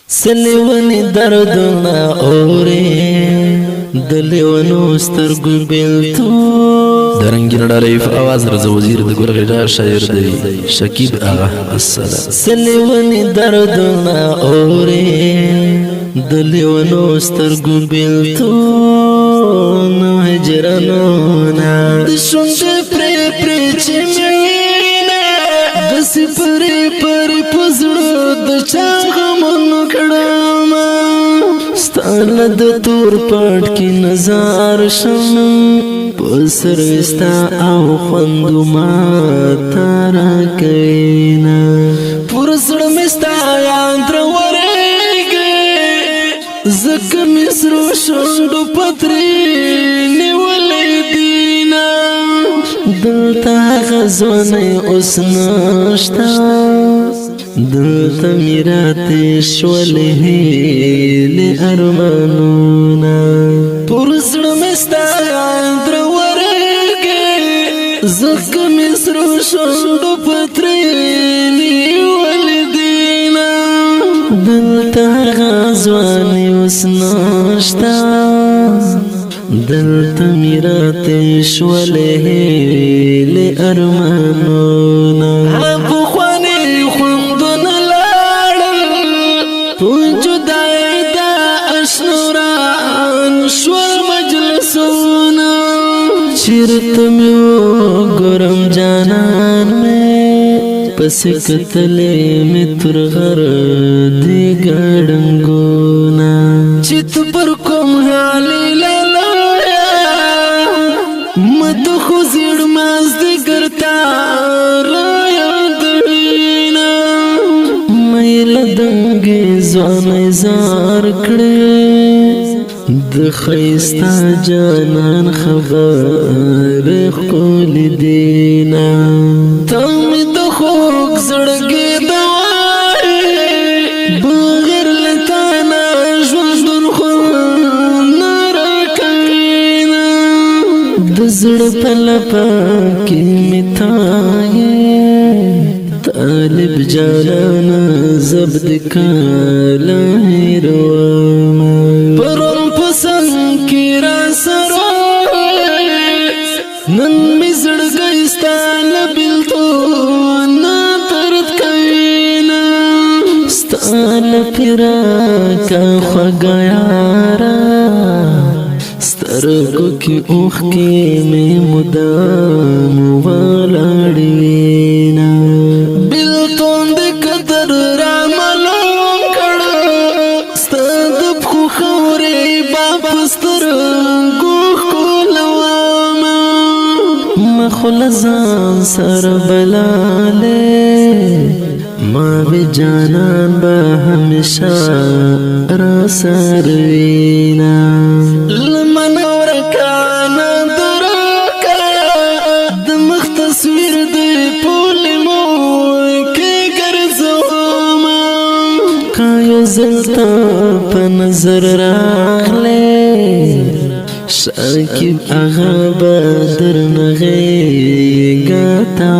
سلیونی دردنا اوری دلیونو سترگو بیلتو درنگی نڈالیف آواز رضا وزیر د گرغیجا شاعر دی شکیب آغا السلام سلیونی دردنا اوری دلیونو سترگو بیلتو نو هجرانونا دشونده پری چی مینه دسی پری پزرو دچا غمونو کڑاما ستانا د تور پاٹ کی نظار شم پسر وستا او خوندو ما تارا کئینا پرسر مستا یاندر ورگی زک مصرو شندو پتری نیولی دینا دلتا غزوانی اس ناشتا دلتا میراتی شولی هیلی ارمانونا پرسر مستا یاندر ورگی زک مصرو شندو پتری نیولی دینا دلتا غزوانی اس ناشتا دلتا میراتی شولی هیلی ارمانونا پخوانی خوندن لارل پوجدائی دا اشنوران شور مجلسونا چیرت میو گرم جانان میں پس کتلے میں ترغر دی گاڑنگونا چیت پر کم حالی للایا مد خوزیر مازدی گرتا رایا دڑینا میل دنگی زوان زار کڑے د خیستا جانان خبر خول دینا تامی د خوک زڑگی دوائی بغیر لتانا جوندن خون نرکینا د زڑ پلپا کی متائی طالب جانانا زبد کالا ہیرواما پرم پسند کی راسرو نن می زړګی لبلتو نا ترد کینا ستان پیرا کا خگیارا سترګو کی اوخ کی می مدام والاړینا بلتون د قدر راملوم کړه ستد خو خوري باپستر مخلصان سر بلاله ما بی جانان با ہمیشہ را سروینا لمن ورکانا دراکا دمخ تصویر دی پولی موی کی گرزوما کایو زلتا پا نظر راغلے شاکب آغا بدر نغی گاتا